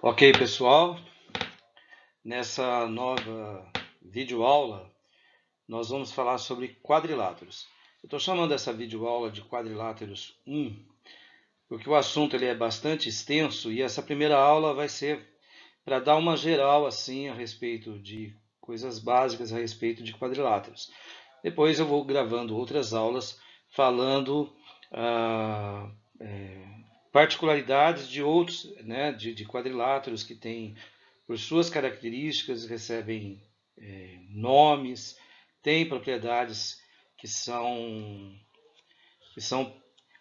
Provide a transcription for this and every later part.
Ok, pessoal, nessa nova videoaula nós vamos falar sobre quadriláteros. Eu estou chamando essa videoaula de quadriláteros 1, porque o assunto ele é bastante extenso e essa primeira aula vai ser para dar uma geral assim a respeito de coisas básicas a respeito de quadriláteros. Depois eu vou gravando outras aulas falando ah, particularidades de outros, né, de quadriláteros que têm por suas características, recebem nomes, têm propriedades que são, que são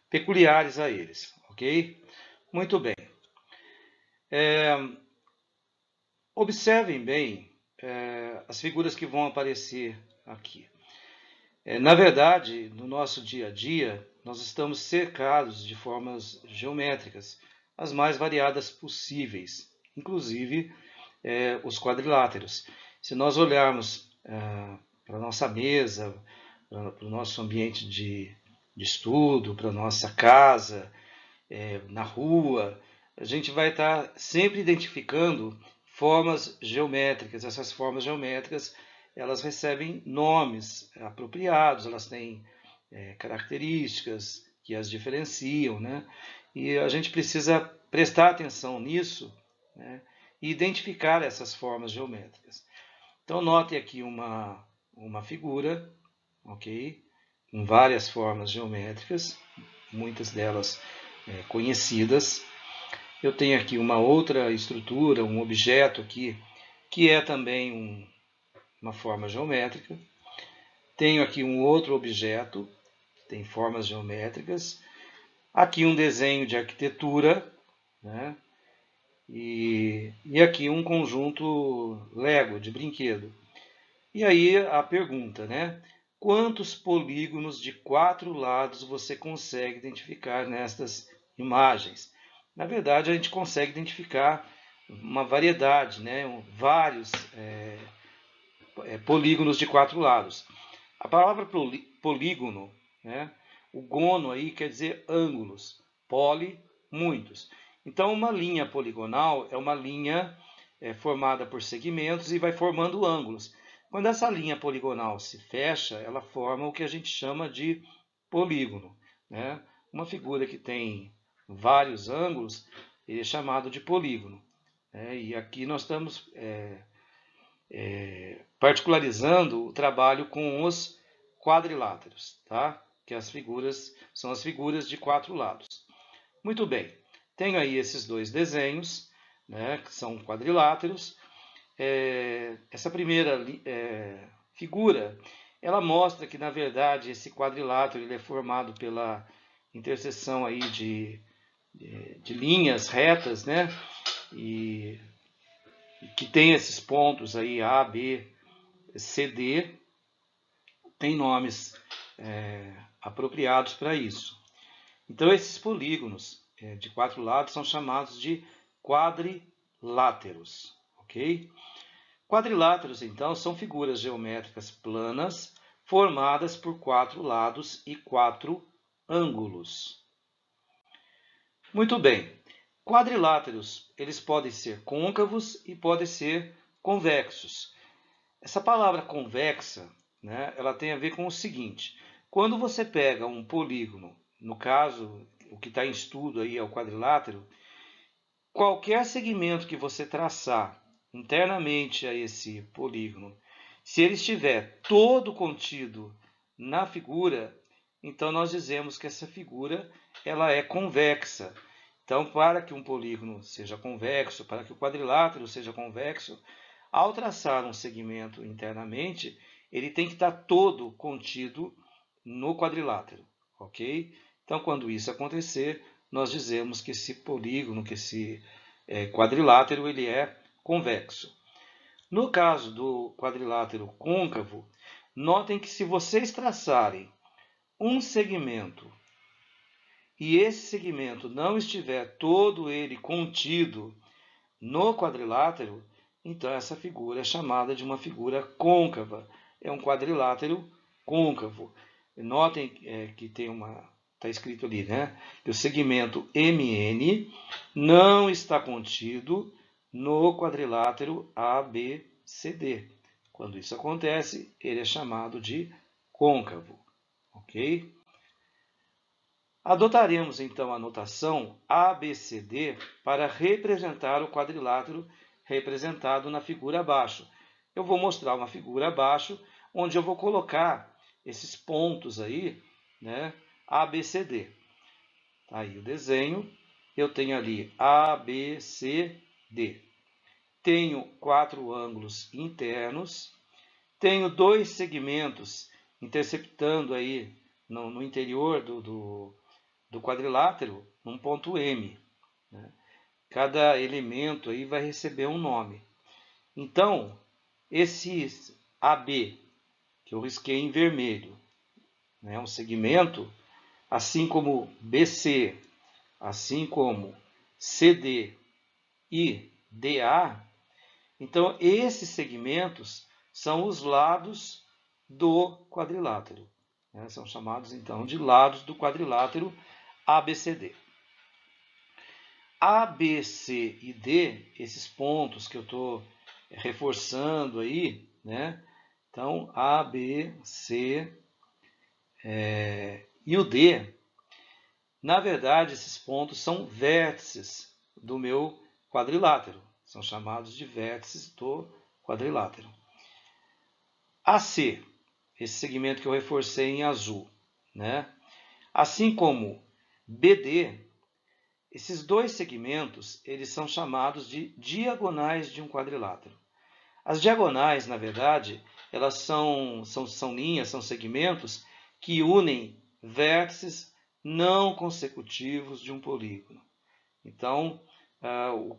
peculiares a eles, ok? Muito bem. Observem bem as figuras que vão aparecer aqui. Na verdade, no nosso dia a dia, nós estamos cercados de formas geométricas, as mais variadas possíveis, inclusive os quadriláteros. Se nós olharmos para a nossa mesa, para o nosso ambiente de estudo, para a nossa casa, na rua, a gente vai estar sempre identificando formas geométricas. Essas formas geométricas elas recebem nomes apropriados, elas têm características que as diferenciam, né? E a gente precisa prestar atenção nisso, né? E identificar essas formas geométricas. Então, note aqui uma figura, ok? Com várias formas geométricas, muitas delas conhecidas. Eu tenho aqui uma outra estrutura, um objeto aqui, que é também uma forma geométrica. Tenho aqui um outro objeto, tem formas geométricas. Aqui um desenho de arquitetura, né? E aqui um conjunto Lego de brinquedo. E aí a pergunta, né? Quantos polígonos de 4 lados você consegue identificar nestas imagens? Na verdade, a gente consegue identificar uma variedade, né? Vários polígonos de 4 lados. A palavra polígono, né? O gono aí quer dizer ângulos, poli, muitos. Então, uma linha poligonal é uma linha formada por segmentos e vai formando ângulos. Quando essa linha poligonal se fecha, ela forma o que a gente chama de polígono, né? Uma figura que tem vários ângulos é chamado de polígono, né? E aqui nós estamos particularizando o trabalho com os quadriláteros, tá? Que as figuras são as figuras de 4 lados. Muito bem, tenho aí esses dois desenhos, né, que são quadriláteros. Essa primeira figura, ela mostra que na verdade esse quadrilátero ele é formado pela interseção aí de linhas retas, né? E que tem esses pontos aí A, B, C, D, tem nomes apropriados para isso. Então esses polígonos de 4 lados são chamados de quadriláteros, ok? Quadriláteros, então, são figuras geométricas planas formadas por 4 lados e 4 ângulos. Muito bem. Quadriláteros, eles podem ser côncavos e podem ser convexos. Essa palavra convexa, né, ela tem a ver com o seguinte: quando você pega um polígono, no caso, o que está em estudo aí é o quadrilátero, qualquer segmento que você traçar internamente a esse polígono, se ele estiver todo contido na figura, então nós dizemos que essa figura ela é convexa. Então, para que um polígono seja convexo, para que o quadrilátero seja convexo, ao traçar um segmento internamente, ele tem que estar todo contido no quadrilátero, ok? Então, quando isso acontecer, nós dizemos que esse polígono, que esse quadrilátero, ele é convexo. No caso do quadrilátero côncavo, notem que se vocês traçarem um segmento e esse segmento não estiver todo ele contido no quadrilátero, então essa figura é chamada de uma figura côncava. É um quadrilátero côncavo. Notem que tem está escrito ali, né? Que o segmento MN não está contido no quadrilátero ABCD. Quando isso acontece, ele é chamado de côncavo, ok? Adotaremos então a notação ABCD para representar o quadrilátero representado na figura abaixo. Eu vou mostrar uma figura abaixo, onde eu vou colocar esses pontos aí, né, ABCD. Tá aí o desenho, eu tenho ali ABCD. Tenho 4 ângulos internos, tenho 2 segmentos interceptando aí no interior do quadrilátero, um ponto M, né? Cada elemento aí vai receber um nome. Então, esse AB, que eu risquei em vermelho, né, um segmento, assim como BC, assim como CD e DA, então esses segmentos são os lados do quadrilátero, né? São chamados então de lados do quadrilátero ABCD. A, B, C e D, esses pontos que eu estou reforçando aí, né? Então, A, B, C e o D, na verdade, esses pontos são vértices do meu quadrilátero. São chamados de vértices do quadrilátero. AC, esse segmento que eu reforcei em azul, né? Assim como BD, esses dois segmentos, eles são chamados de diagonais de um quadrilátero. As diagonais, na verdade, elas são linhas, são segmentos que unem vértices não consecutivos de um polígono. Então,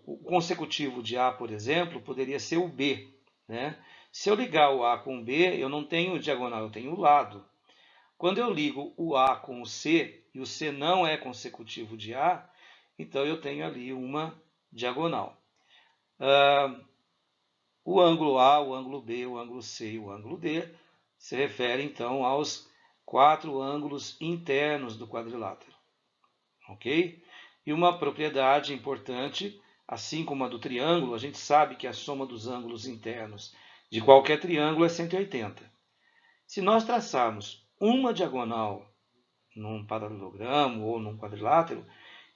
o consecutivo de A, por exemplo, poderia ser o B, né? Se eu ligar o A com o B, eu não tenho diagonal, eu tenho o lado. Quando eu ligo o A com o C, e o C não é consecutivo de A, então eu tenho ali uma diagonal. O ângulo A, o ângulo B, o ângulo C e o ângulo D se referem então aos 4 ângulos internos do quadrilátero. Ok? E uma propriedade importante, assim como a do triângulo, a gente sabe que a soma dos ângulos internos de qualquer triângulo é 180. Se nós traçarmos uma diagonal num paralelogramo ou num quadrilátero,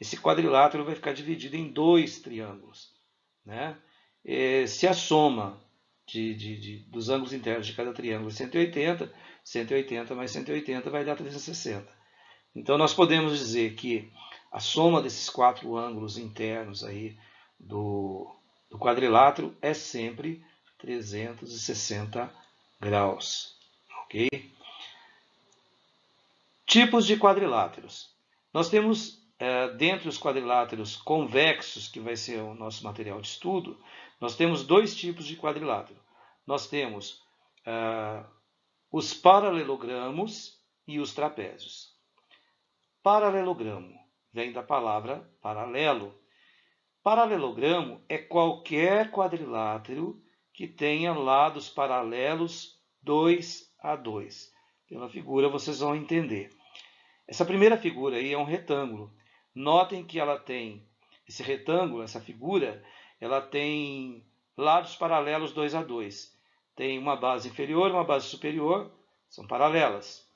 esse quadrilátero vai ficar dividido em 2 triângulos, né? Se a soma dos ângulos internos de cada triângulo é 180, 180 mais 180 vai dar 360. Então nós podemos dizer que a soma desses 4 ângulos internos aí do quadrilátero é sempre 360 graus, ok? Tipos de quadriláteros. Nós temos, dentre os quadriláteros convexos, que vai ser o nosso material de estudo, nós temos 2 tipos de quadrilátero. Nós temos os paralelogramos e os trapézios. Paralelogramo vem da palavra paralelo. Paralelogramo é qualquer quadrilátero que tenha lados paralelos 2 a 2. Pela figura vocês vão entender. Essa primeira figura aí é um retângulo. Notem que ela tem, esse retângulo, essa figura, ela tem lados paralelos 2 a 2. Tem uma base inferior e uma base superior, são paralelas.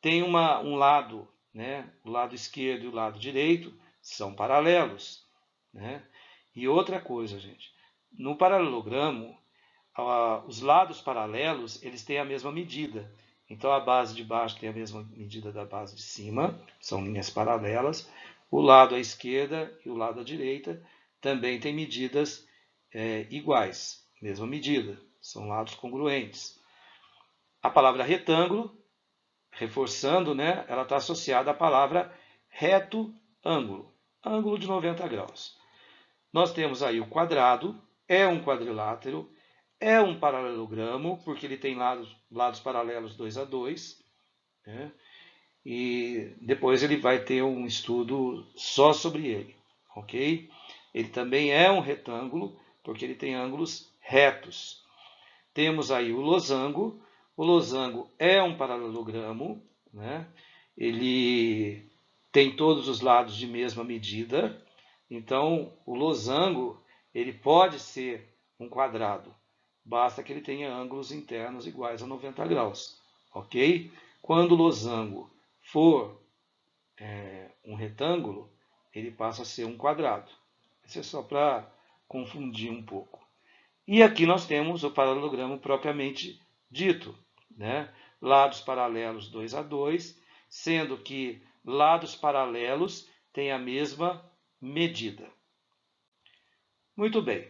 Tem um lado, né, o lado esquerdo e o lado direito, são paralelos, né? E outra coisa, gente, no paralelogramo, os lados paralelos, eles têm a mesma medida. Então a base de baixo tem a mesma medida da base de cima, são linhas paralelas. O lado à esquerda e o lado à direita também têm medidas iguais, mesma medida, são lados congruentes. A palavra retângulo, reforçando, né, ela está associada à palavra reto ângulo, ângulo de 90 graus. Nós temos aí o quadrado, é um quadrilátero, é um paralelogramo, porque ele tem lados paralelos 2 a 2, né? E depois ele vai ter um estudo só sobre ele, ok? Ele também é um retângulo, porque ele tem ângulos retos. Temos aí o losango é um paralelogramo, né? Ele tem todos os lados de mesma medida, então o losango ele pode ser um quadrado, basta que ele tenha ângulos internos iguais a 90 graus, ok? Quando o losango for um retângulo, ele passa a ser um quadrado. Isso é só para confundir um pouco. E aqui nós temos o paralelogramo propriamente dito, né? Lados paralelos 2 a 2, sendo que lados paralelos têm a mesma medida. Muito bem.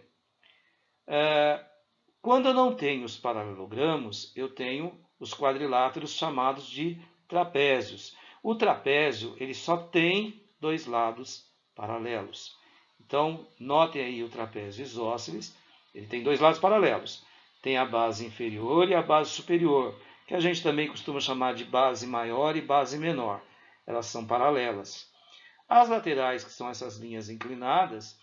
Quando eu não tenho os paralelogramos, eu tenho os quadriláteros chamados de trapézios. O trapézio ele só tem dois lados paralelos. Então, notem aí o trapézio isósceles, ele tem dois lados paralelos. Tem a base inferior e a base superior, que a gente também costuma chamar de base maior e base menor. Elas são paralelas. As laterais, que são essas linhas inclinadas,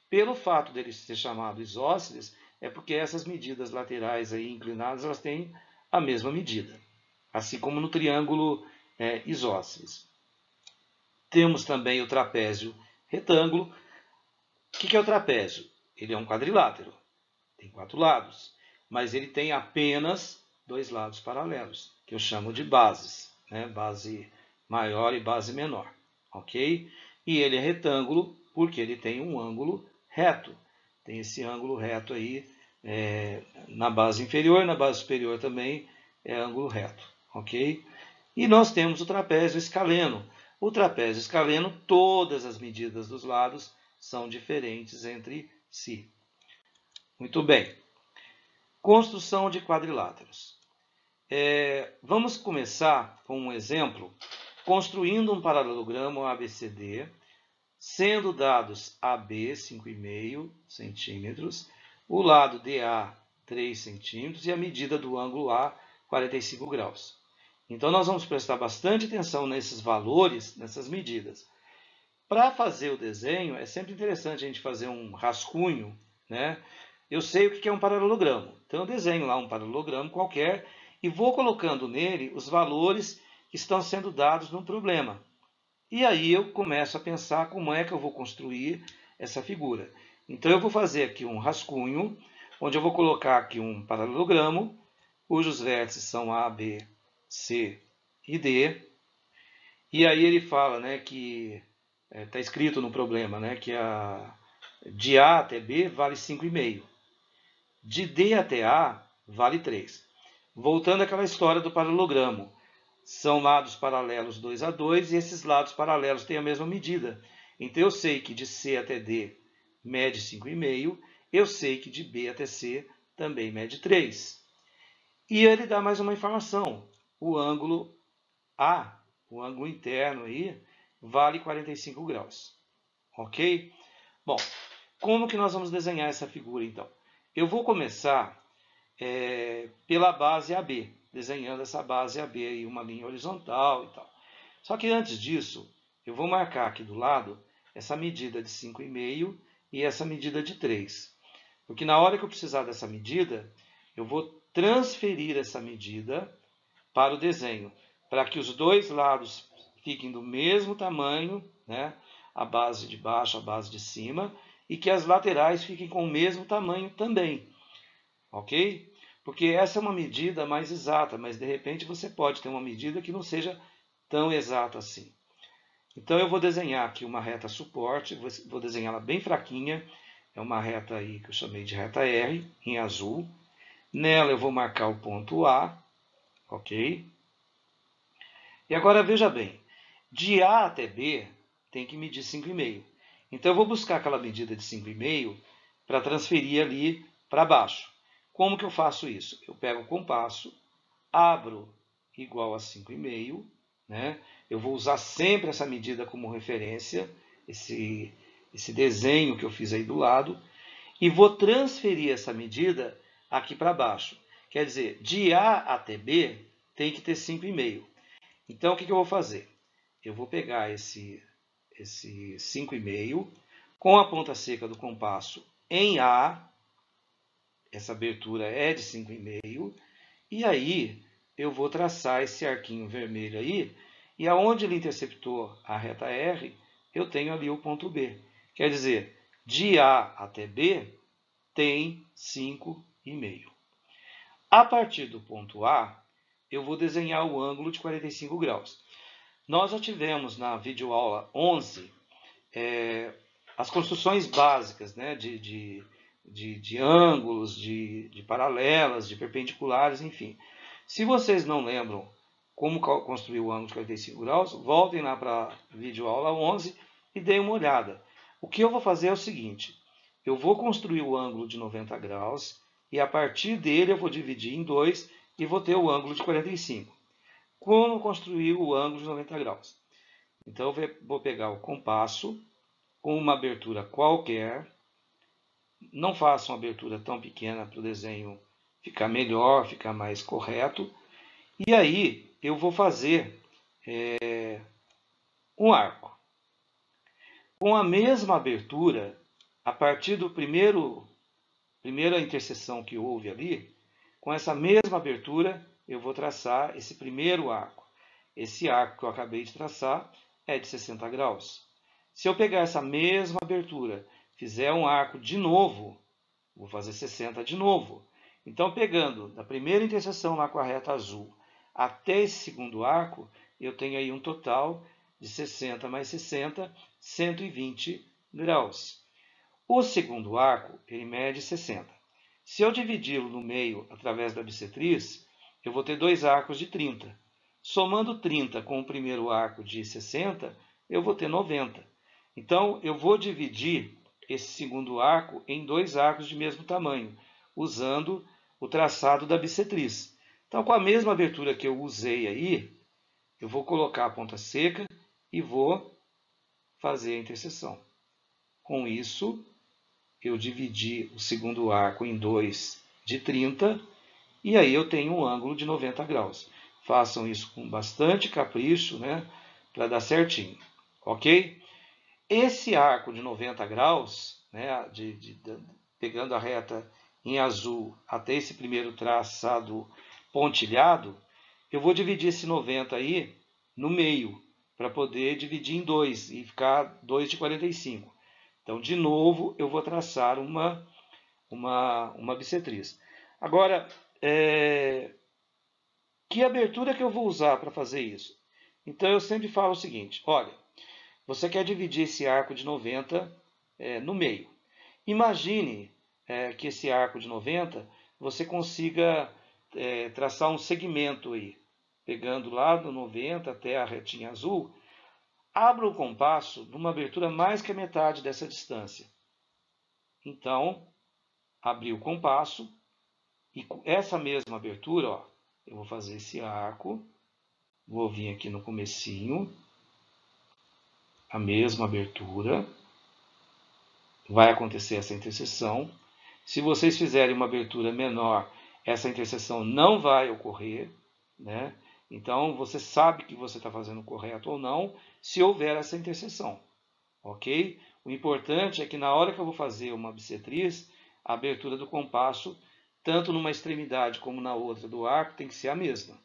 pelo fato deles ser chamados isósceles, é porque essas medidas laterais aí inclinadas elas têm a mesma medida, assim como no triângulo isósceles. Temos também o trapézio retângulo. O que é o trapézio? Ele é um quadrilátero, tem 4 lados, mas ele tem apenas 2 lados paralelos, que eu chamo de bases, né? Base maior e base menor, ok? E ele é retângulo porque ele tem um ângulo reto. Tem esse ângulo reto aí na base inferior, na base superior também é ângulo reto, ok? E nós temos o trapézio escaleno. O trapézio escaleno, todas as medidas dos lados são diferentes entre si. Muito bem. Construção de quadriláteros. Vamos começar com um exemplo, construindo um paralelogramo ABCD, sendo dados AB 5,5 centímetros, o lado DA 3 centímetros e a medida do ângulo A 45 graus. Então nós vamos prestar bastante atenção nesses valores, nessas medidas. Para fazer o desenho, é sempre interessante a gente fazer um rascunho, né? Eu sei o que é um paralelogramo, então eu desenho lá um paralelogramo qualquer e vou colocando nele os valores que estão sendo dados no problema. E aí eu começo a pensar como é que eu vou construir essa figura. Então eu vou fazer aqui um rascunho, onde eu vou colocar aqui um paralelogramo, cujos vértices são A, B, C e D. E aí ele fala, né, que está escrito no problema, né, que de A até B vale 5,5. De D até A vale 3. Voltando àquela história do paralelogramo. São lados paralelos 2 a 2 e esses lados paralelos têm a mesma medida. Então eu sei que de C até D mede 5,5, eu sei que de B até C também mede 3. E ele dá mais uma informação. O ângulo A, o ângulo interno aí, vale 45 graus. Ok? Bom, como que nós vamos desenhar essa figura então? Eu vou começar pela base AB, desenhando essa base AB aí, uma linha horizontal e tal. Só que antes disso, eu vou marcar aqui do lado essa medida de 5,5 e essa medida de 3. Porque na hora que eu precisar dessa medida, eu vou transferir essa medida para o desenho, para que os dois lados fiquem do mesmo tamanho, né? A base de baixo, a base de cima, e que as laterais fiquem com o mesmo tamanho também, ok? Porque essa é uma medida mais exata, mas de repente você pode ter uma medida que não seja tão exata assim. Então eu vou desenhar aqui uma reta suporte, vou desenhá-la bem fraquinha, é uma reta aí que eu chamei de reta R, em azul. Nela eu vou marcar o ponto A, ok? E agora veja bem, de A até B tem que medir 5,5. Então eu vou buscar aquela medida de 5,5 para transferir ali para baixo. Como que eu faço isso? Eu pego o compasso, abro igual a 5,5, né? Eu vou usar sempre essa medida como referência, esse desenho que eu fiz aí do lado, e vou transferir essa medida aqui para baixo. Quer dizer, de A até B tem que ter 5,5. Então, o que eu vou fazer? Eu vou pegar esse 5,5 com a ponta seca do compasso em A, essa abertura é de 5,5, e aí eu vou traçar esse arquinho vermelho aí, e aonde ele interceptou a reta R, eu tenho ali o ponto B. Quer dizer, de A até B tem 5,5. A partir do ponto A, eu vou desenhar o ângulo de 45 graus. Nós já tivemos na videoaula 11 as construções básicas, né, de ângulos, de paralelas, de perpendiculares, enfim. Se vocês não lembram como construir o ângulo de 45 graus, voltem lá para a videoaula 11 e deem uma olhada. O que eu vou fazer é o seguinte, eu vou construir o ângulo de 90 graus e a partir dele eu vou dividir em 2 e vou ter o ângulo de 45. Como construir o ângulo de 90 graus? Então eu vou pegar o compasso com uma abertura qualquer. Não faça uma abertura tão pequena para o desenho ficar melhor, ficar mais correto. E aí eu vou fazer um arco. Com a mesma abertura, a partir do primeira interseção que houve ali, com essa mesma abertura, eu vou traçar esse primeiro arco. Esse arco que eu acabei de traçar é de 60 graus. Se eu pegar essa mesma abertura, fizer um arco de novo, vou fazer 60 de novo. Então, pegando da primeira interseção lá com a reta azul até esse segundo arco, eu tenho aí um total de 60 mais 60, 120 graus. O segundo arco, ele mede 60. Se eu dividi-lo no meio através da bissetriz, eu vou ter dois arcos de 30. Somando 30 com o primeiro arco de 60, eu vou ter 90. Então, eu vou dividir esse segundo arco em dois arcos de mesmo tamanho, usando o traçado da bissetriz. Então, com a mesma abertura que eu usei aí, eu vou colocar a ponta seca e vou fazer a interseção. Com isso, eu dividi o segundo arco em 2 de 30 e aí eu tenho um ângulo de 90 graus. Façam isso com bastante capricho, né, para dar certinho, ok? Esse arco de 90 graus, né, pegando a reta em azul até esse primeiro traçado pontilhado, eu vou dividir esse 90 aí no meio, para poder dividir em 2 e ficar 2 de 45. Então, de novo, eu vou traçar uma bissetriz. Agora, que abertura que eu vou usar para fazer isso? Então, eu sempre falo o seguinte, olha, você quer dividir esse arco de 90 no meio. Imagine que esse arco de 90 você consiga traçar um segmento aí, pegando lá do 90 até a retinha azul, abra o compasso numa abertura mais que a metade dessa distância. Então, abri o compasso e com essa mesma abertura, ó, eu vou fazer esse arco, vou vir aqui no comecinho, a mesma abertura, vai acontecer essa interseção. Se vocês fizerem uma abertura menor, essa interseção não vai ocorrer, né? Então, você sabe que você está fazendo correto ou não, se houver essa interseção, ok? O importante é que na hora que eu vou fazer uma bissetriz, a abertura do compasso, tanto numa extremidade como na outra do arco, tem que ser a mesma.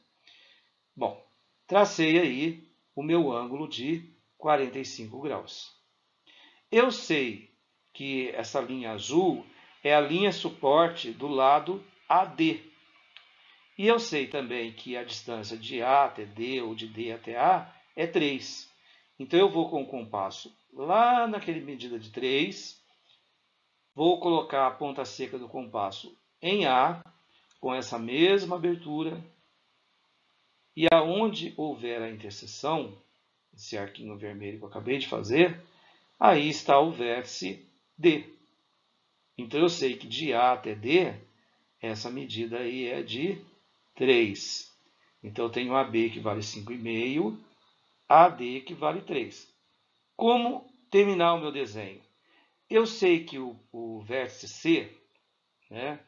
Bom, tracei aí o meu ângulo de 45 graus. Eu sei que essa linha azul é a linha suporte do lado AD. E eu sei também que a distância de A até D ou de D até A é 3. Então eu vou com o compasso lá naquele medida de 3, vou colocar a ponta seca do compasso em A, com essa mesma abertura, e aonde houver a interseção, esse arquinho vermelho que eu acabei de fazer, aí está o vértice D. Então eu sei que de A até D, essa medida aí é de 3. Então eu tenho AB que vale 5,5, AD que vale 3. Como terminar o meu desenho? Eu sei que o vértice C, né,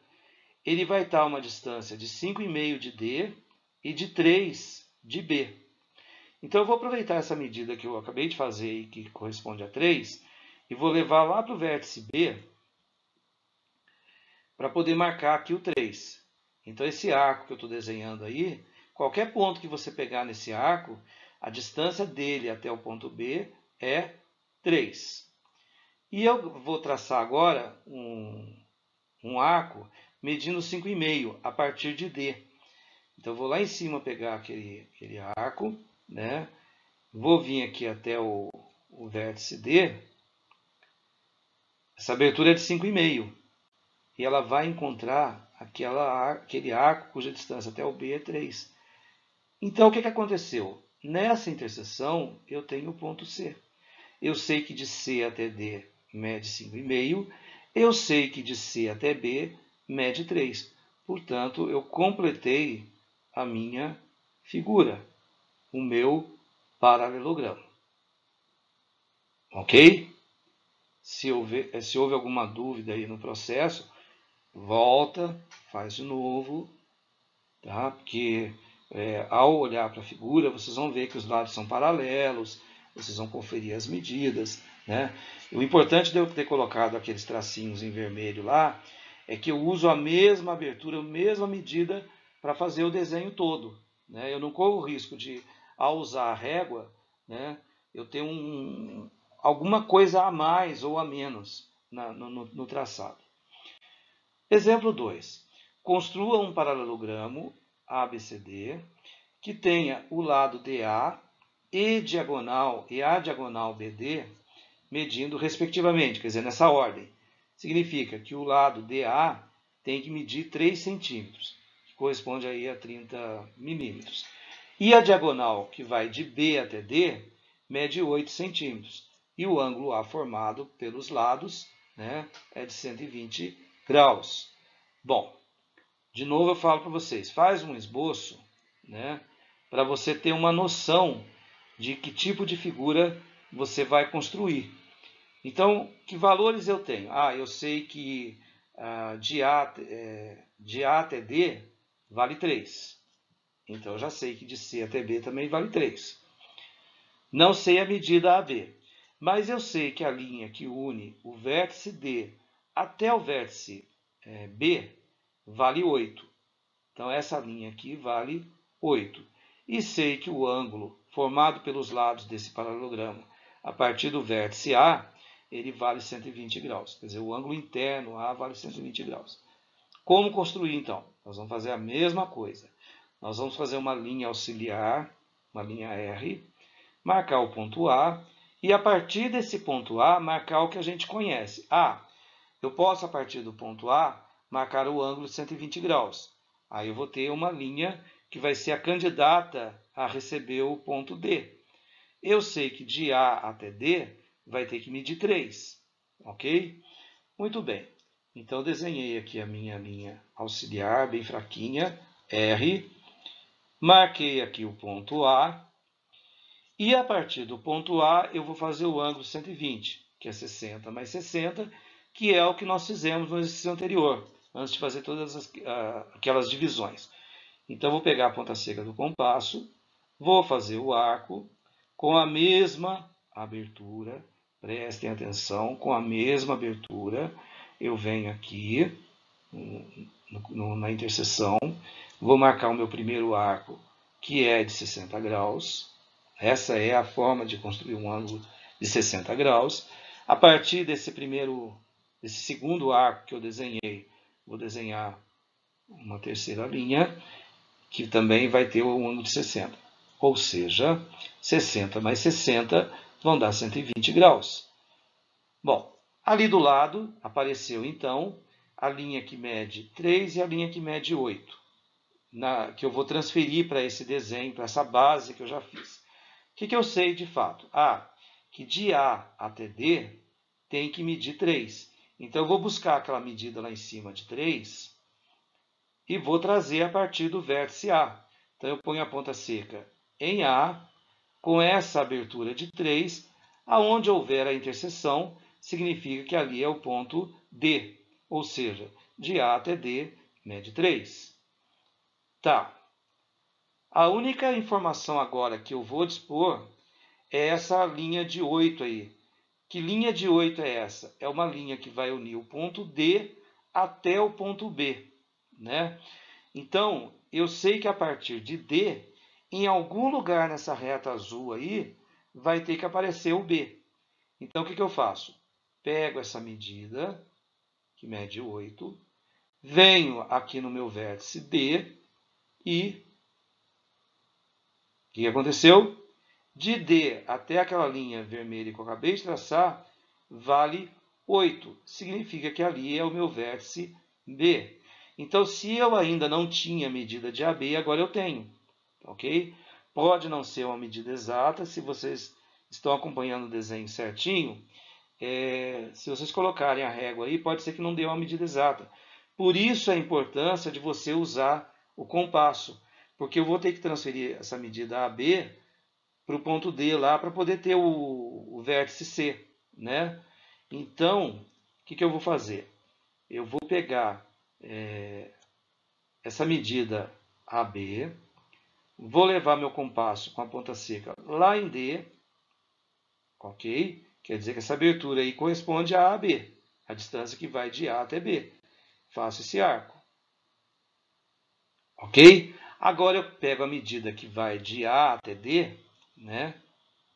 ele vai estar a uma distância de 5,5 de D e de 3 de B. Então eu vou aproveitar essa medida que eu acabei de fazer e que corresponde a 3 e vou levar lá para o vértice B para poder marcar aqui o 3. Então esse arco que eu estou desenhando aí, qualquer ponto que você pegar nesse arco, a distância dele até o ponto B é 3. E eu vou traçar agora um arco medindo 5,5 a partir de D. Então, eu vou lá em cima pegar aquele arco, né? Vou vir aqui até o vértice D. Essa abertura é de 5,5. E ela vai encontrar aquele arco cuja distância até o B é 3. Então, o que aconteceu? Nessa interseção, eu tenho o ponto C. Eu sei que de C até D mede 5,5. Eu sei que de C até B mede 3. Portanto, eu completei a minha figura, o meu paralelogramo. Ok? Se houve alguma dúvida aí no processo, volta, faz de novo, tá? Porque ao olhar para a figura, vocês vão ver que os lados são paralelos, vocês vão conferir as medidas, né? O importante de eu ter colocado aqueles tracinhos em vermelho lá é que eu uso a mesma abertura, a mesma medida para fazer o desenho todo, né? Eu não corro o risco de, ao usar a régua, né, eu ter alguma coisa a mais ou a menos no traçado. Exemplo 2. Construa um paralelogramo ABCD que tenha o lado DA e a diagonal BD medindo respectivamente, quer dizer, nessa ordem. Significa que o lado DA tem que medir 3 centímetros, que corresponde aí a 30 milímetros. E a diagonal, que vai de B até D, mede 8 centímetros. E o ângulo A formado pelos lados, né, é de 120 graus. Bom, de novo eu falo para vocês, faz um esboço, né, para você ter uma noção de que tipo de figura você vai construir. Então, que valores eu tenho? Eu sei que de A até D vale 3. Então, eu já sei que de C até B também vale 3. Não sei a medida AB, mas eu sei que a linha que une o vértice D até o vértice B vale 8. Então, essa linha aqui vale 8. E sei que o ângulo formado pelos lados desse paralelogramo, a partir do vértice A, ele vale 120 graus. Quer dizer, o ângulo interno A vale 120 graus. Como construir, então? Nós vamos fazer a mesma coisa. Nós vamos fazer uma linha auxiliar, uma linha R, marcar o ponto A, e a partir desse ponto A, marcar o que a gente conhece. Eu posso, a partir do ponto A, marcar o ângulo de 120 graus. Aí eu vou ter uma linha que vai ser a candidata a receber o ponto D. Eu sei que de A até D vai ter que medir 3, ok? Muito bem. Então, eu desenhei aqui a minha linha auxiliar, bem fraquinha, R. Marquei aqui o ponto A. E a partir do ponto A, eu vou fazer o ângulo 120, que é 60 mais 60, que é o que nós fizemos no exercício anterior, antes de fazer todas aquelas divisões. Então, vou pegar a ponta seca do compasso, vou fazer o arco com a mesma abertura, prestem atenção, com a mesma abertura, eu venho aqui na interseção, vou marcar o meu primeiro arco, que é de 60 graus. Essa é a forma de construir um ângulo de 60 graus. A partir desse segundo arco que eu desenhei, vou desenhar uma terceira linha, que também vai ter um ângulo de 60. Ou seja, 60 mais 60 vão dar 120 graus. Bom, ali do lado apareceu então a linha que mede 3 e a linha que mede 8, que eu vou transferir para esse desenho, para essa base que eu já fiz. O que eu sei de fato? Que de A até D tem que medir 3. Então, eu vou buscar aquela medida lá em cima de 3 e vou trazer a partir do vértice A. Então, eu ponho a ponta seca em A, com essa abertura de 3, aonde houver a interseção, significa que ali é o ponto D, ou seja, de A até D, mede 3. Tá. A única informação agora que eu vou dispor é essa linha de 8 aí. Que linha de 8 é essa? É uma linha que vai unir o ponto D até o ponto B, né? Então, eu sei que a partir de D, em algum lugar nessa reta azul aí, vai ter que aparecer o B. Então, o que eu faço? pego essa medida, que mede 8, venho aqui no meu vértice D e o que aconteceu? De D até aquela linha vermelha que eu acabei de traçar, vale 8. Significa que ali é o meu vértice B. Então, se eu ainda não tinha medida de AB, agora eu tenho. Ok? Pode não ser uma medida exata, se vocês estão acompanhando o desenho certinho, se vocês colocarem a régua aí, pode ser que não dê uma medida exata. Por isso a importância de você usar o compasso, porque eu vou ter que transferir essa medida AB para o ponto D lá para poder ter o vértice C, né? Então, o que eu vou fazer? Eu vou pegar essa medida AB, vou levar meu compasso com a ponta seca lá em D, ok? Quer dizer que essa abertura aí corresponde a AB, a distância que vai de A até B. Faço esse arco, ok? Agora eu pego a medida que vai de A até D, né?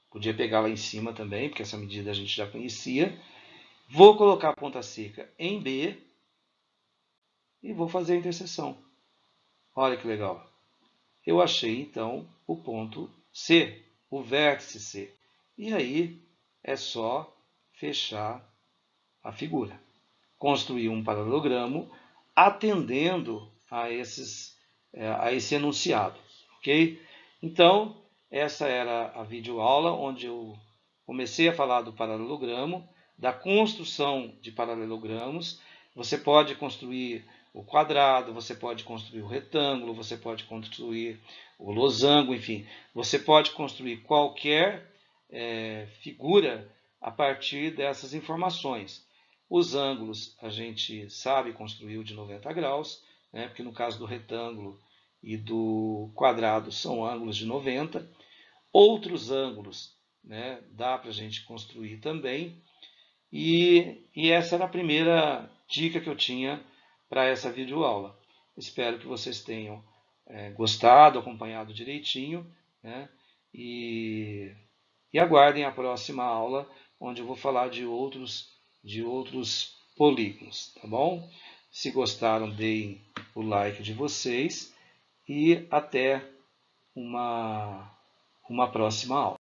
Podia pegar lá em cima também, porque essa medida a gente já conhecia. Vou colocar a ponta seca em B e vou fazer a interseção. Olha que legal. Eu achei, então, o ponto C, o vértice C. E aí é só fechar a figura. Construir um paralelogramo atendendo a esse enunciado. Ok? Então, essa era a videoaula onde eu comecei a falar do paralelogramo, da construção de paralelogramos. Você pode construir o quadrado, você pode construir o retângulo, você pode construir o losango, enfim. Você pode construir qualquer figura a partir dessas informações. Os ângulos a gente sabe construir o de 90 graus, né, porque no caso do retângulo e do quadrado são ângulos de 90. Outros ângulos, né, dá para a gente construir também. E essa era a primeira dica que eu tinha para essa videoaula. Espero que vocês tenham gostado, acompanhado direitinho, né, e aguardem a próxima aula, onde eu vou falar de outros polígonos, tá bom? Se gostaram, deem o like de vocês e até uma próxima aula.